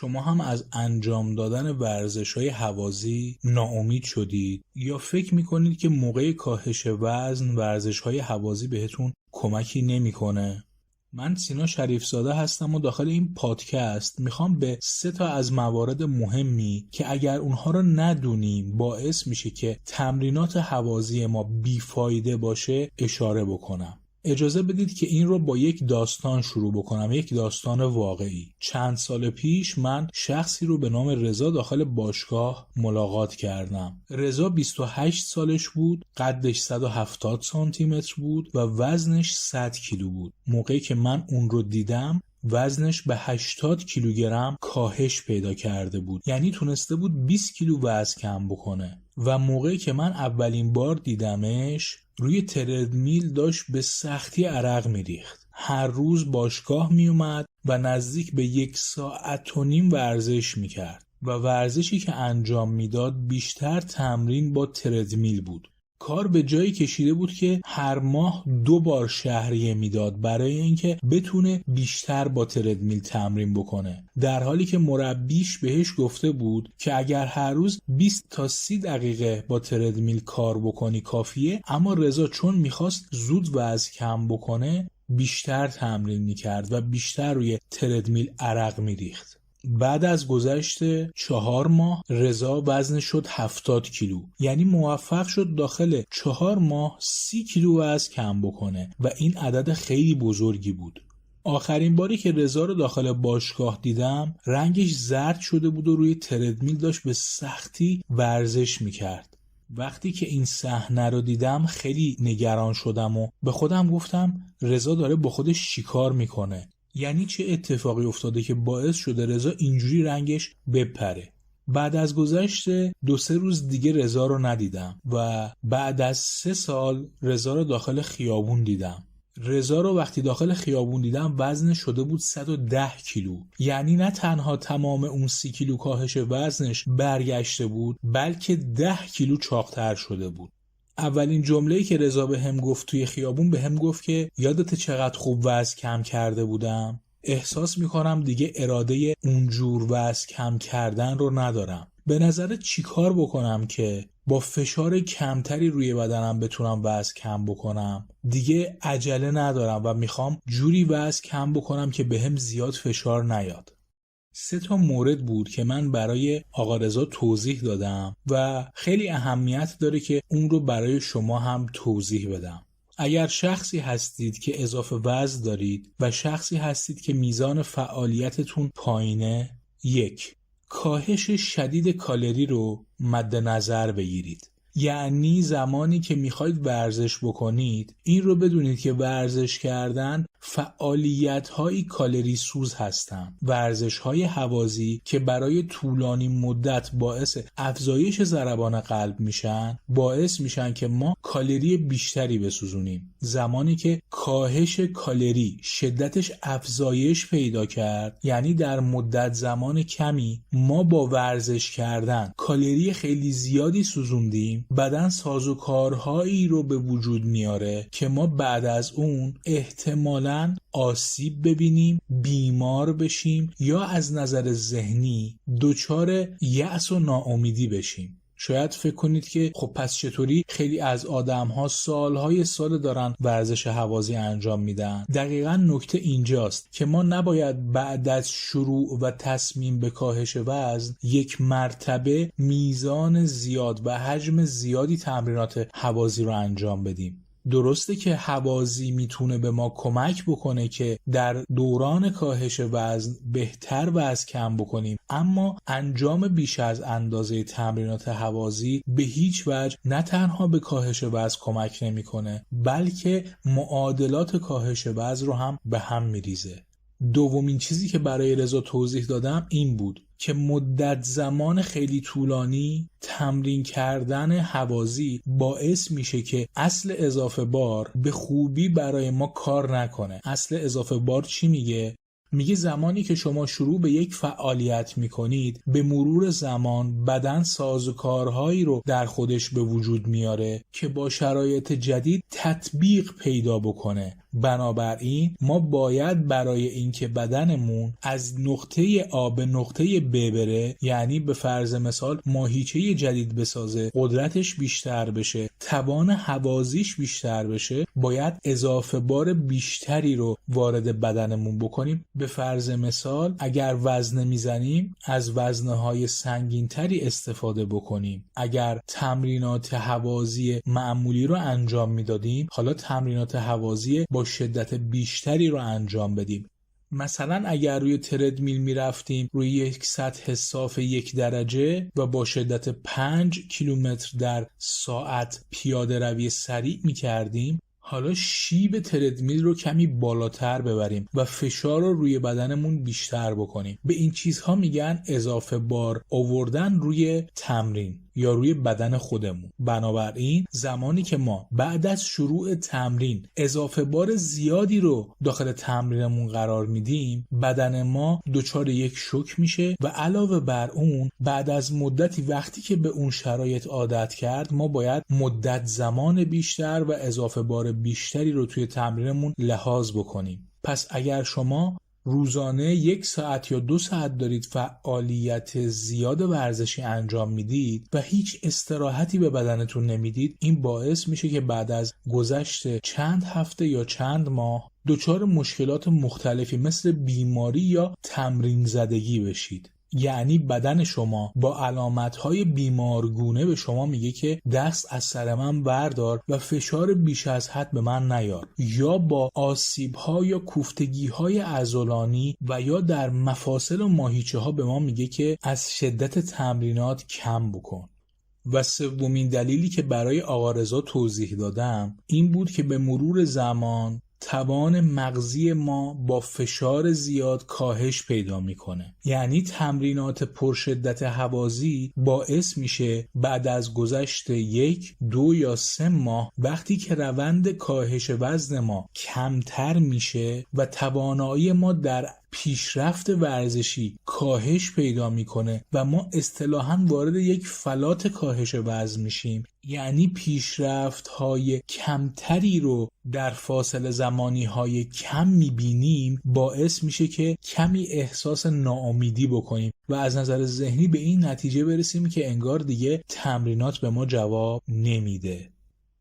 شما هم از انجام دادن ورزش‌های هوازی ناامید شدید یا فکر می‌کنید که موقع کاهش وزن ورزش‌های هوازی بهتون کمکی نمی‌کنه؟ من سینا شریفزاده هستم و داخل این پادکست میخوام به 3 تا از موارد مهمی که اگر اونها رو ندونیم باعث میشه که تمرینات هوازی ما بیفایده باشه اشاره بکنم. اجازه بدید که این رو با یک داستان شروع بکنم، یک داستان واقعی. چند سال پیش من شخصی رو به نام رضا داخل باشگاه ملاقات کردم. رضا 28 سالش بود، قدش 170 سانتی متر بود و وزنش 100 کیلو بود. موقعی که من اون رو دیدم وزنش به 80 کیلوگرم کاهش پیدا کرده بود، یعنی تونسته بود 20 کیلو وزن کم بکنه. و موقعی که من اولین بار دیدمش روی تردمیل داشت به سختی عرق میریخت. هر روز باشگاه میومد و نزدیک به 1.5 ساعت ورزش میکرد و ورزشی که انجام میداد بیشتر تمرین با تردمیل بود. کار به جایی کشیده بود که هر ماه 2 بار شهریه میداد برای اینکه بتونه بیشتر با تردمیل تمرین بکنه، در حالی که مربیش بهش گفته بود که اگر هر روز 20 تا 30 دقیقه با تردمیل کار بکنی کافیه. اما رضا چون میخواست زود وزن کم بکنه بیشتر تمرین میکرد و بیشتر روی تردمیل عرق میریخت. بعد از گذشت 4 ماه رضا وزنش شد 70 کیلو، یعنی موفق شد داخل 4 ماه 30 کیلو وزن کم بکنه و این عدد خیلی بزرگی بود. آخرین باری که رضا رو داخل باشگاه دیدم رنگش زرد شده بود و روی تردمیل داشت به سختی ورزش میکرد. وقتی که این صحنه رو دیدم خیلی نگران شدم و به خودم گفتم رضا داره با خودش چیکار میکنه؟ یعنی چه اتفاقی افتاده که باعث شده رضا اینجوری رنگش بپره؟ بعد از گذشت 2-3 روز دیگه رضا رو ندیدم و بعد از 3 سال رضا رو داخل خیابون دیدم. رضا رو وقتی داخل خیابون دیدم وزنش شده بود 110 کیلو، یعنی نه تنها تمام اون 30 کیلو کاهش وزنش برگشته بود بلکه 10 کیلو چاق‌تر شده بود. اولین جمله‌ای که رضا بهم گفت توی خیابون بهم گفت که یادت چقدر خوب وزن کم کرده بودم؟ احساس میکنم دیگه اراده اونجور وزن کم کردن رو ندارم. به نظرت چی کار بکنم که با فشار کمتری روی بدنم بتونم وزن کم بکنم؟ دیگه عجله ندارم و میخوام جوری وزن کم بکنم که بهم زیاد فشار نیاد. 3 تا مورد بود که من برای آقا رضا توضیح دادم و خیلی اهمیت داره که اون رو برای شما هم توضیح بدم. اگر شخصی هستید که اضافه وزن دارید و شخصی هستید که میزان فعالیتتون پایینه، 1. کاهش شدید کالری رو مد نظر بگیرید. یعنی زمانی که میخواید ورزش بکنید این رو بدونید که ورزش کردن فعالیت‌های کالری سوز هستن. ورزش‌های هوازی که برای طولانی مدت باعث افزایش ضربان قلب میشن باعث میشن که ما کالری بیشتری بسوزونیم. زمانی که کاهش کالری شدتش افزایش پیدا کرد یعنی در مدت زمان کمی ما با ورزش کردن کالری خیلی زیادی سوزوندیم، بدن سازوکارهایی رو به وجود میاره که ما بعد از اون احتمالاً آسیب ببینیم، بیمار بشیم یا از نظر ذهنی دچار یأس و ناامیدی بشیم. شاید فکر کنید که خب پس چطوری خیلی از آدم‌ها سالهای سال دارن ورزش هوازی انجام میدن؟ دقیقاً نکته اینجاست که ما نباید بعد از شروع و تصمیم به کاهش وزن یک مرتبه میزان زیاد و حجم زیادی تمرینات هوازی رو انجام بدیم. درسته که هوازی میتونه به ما کمک بکنه که در دوران کاهش وزن بهتر وزن کم بکنیم، اما انجام بیش از اندازه تمرینات هوازی به هیچ وجه نه تنها به کاهش وزن کمک نمیکنه بلکه معادلات کاهش وزن رو هم به هم میریزه. دومین چیزی که برای رضا توضیح دادم این بود که مدت زمان خیلی طولانی تمرین کردن هوازی باعث میشه که اصل اضافه بار به خوبی برای ما کار نکنه. اصل اضافه بار چی میگه؟ میگه زمانی که شما شروع به یک فعالیت میکنید به مرور زمان بدن سازوکارهایی رو در خودش به وجود میاره که با شرایط جدید تطبیق پیدا بکنه بنابراین ما باید برای اینکه بدنمون از نقطه A به نقطه B بره، یعنی به فرض مثال ماهیچه جدید بسازه، قدرتش بیشتر بشه، توان حوازیش بیشتر بشه، باید اضافه بار بیشتری رو وارد بدنمون بکنیم. به فرض مثال اگر وزنه میزنیم از وزنه‌های سنگین‌تری استفاده بکنیم. اگر تمرینات حوازی معمولی رو انجام میدادیم، حالا تمرینات حوازی با شدت بیشتری رو انجام بدیم. مثلا اگر روی تردمیل میرفتیم روی یک سطح صاف 1 درجه و با شدت 5 کیلومتر در ساعت پیاده روی سریع میکردیم، حالا شیب تردمیل رو کمی بالاتر ببریم و فشار رو روی بدنمون بیشتر بکنیم. به این چیزها میگن اضافه بار آوردن روی تمرین یا روی بدن خودمون. بنابراین زمانی که ما بعد از شروع تمرین اضافه بار زیادی رو داخل تمرینمون قرار میدیم، بدن ما دچار یک شوک میشه و علاوه بر اون بعد از مدتی وقتی که به اون شرایط عادت کرد، ما باید مدت زمان بیشتر و اضافه بار بیشتری رو توی تمرینمون لحاظ بکنیم. پس اگر شما روزانه 1 ساعت یا 2 ساعت دارید فعالیت زیاد ورزشی انجام میدید و هیچ استراحتی به بدنتون نمیدید، این باعث میشه که بعد از گذشت چند هفته یا چند ماه دچار مشکلات مختلفی مثل بیماری یا تمرین زدگی بشید. یعنی بدن شما با علامتهای بیمارگونه به شما میگه که دست از سر من بردار و فشار بیش از حد به من نیار، یا با آسیب‌ها یا کوفتگی‌های عضلانی و یا در مفاصل و ماهیچه‌ها به ما میگه که از شدت تمرینات کم بکن. و سومین دلیلی که برای آقا رضا توضیح دادم این بود که به مرور زمان توان مغزی ما با فشار زیاد کاهش پیدا میکنه. یعنی تمرینات پرشدت حوازی باعث میشه بعد از گذشت 1، 2 یا 3 ماه وقتی که روند کاهش وزن ما کمتر میشه و توانایی ما در پیشرفت ورزشی کاهش پیدا میکنه و ما اصطلاحاً وارد یک فلات کاهش وزن میشیم، یعنی پیشرفت های کمتری رو در فاصله زمانی های کم میبینیم، باعث میشه که کمی احساس ناامیدی بکنیم و از نظر ذهنی به این نتیجه برسیم که انگار دیگه تمرینات به ما جواب نمیده.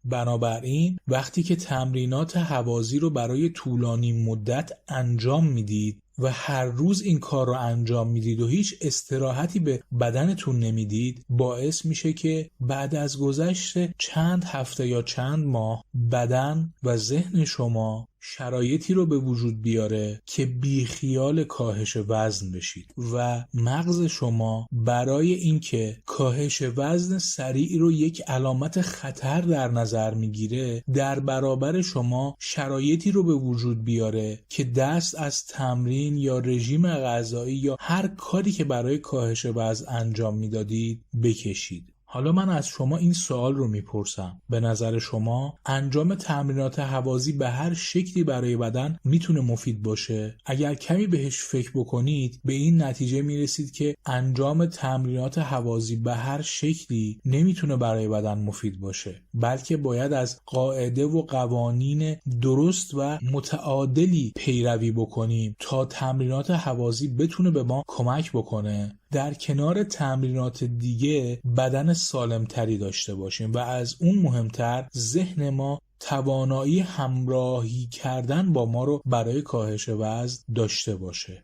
بنابراین وقتی که تمرینات حوازی رو برای طولانی مدت انجام میدید و هر روز این کار رو انجام میدید و هیچ استراحتی به بدنتون نمیدید، باعث میشه که بعد از گذشت چند هفته یا چند ماه بدن و ذهن شما شرایطی رو به وجود بیاره که بیخیال کاهش وزن بشید و مغز شما برای اینکه کاهش وزن سریع رو یک علامت خطر در نظر میگیره، در برابر شما شرایطی رو به وجود بیاره که دست از تمرین یا رژیم غذایی یا هر کاری که برای کاهش وزن انجام میدادید بکشید. حالا من از شما این سوال رو میپرسم، به نظر شما انجام تمرینات حوازی به هر شکلی برای بدن میتونه مفید باشه؟ اگر کمی بهش فکر بکنید به این نتیجه میرسید که انجام تمرینات حوازی به هر شکلی نمیتونه برای بدن مفید باشه، بلکه باید از قاعده و قوانین درست و متعادلی پیروی بکنیم تا تمرینات حوازی بتونه به ما کمک بکنه در کنار تمرینات دیگه بدن سالمتری داشته باشیم و از اون مهمتر ذهن ما توانایی همراهی کردن با ما رو برای کاهش وزن داشته باشه.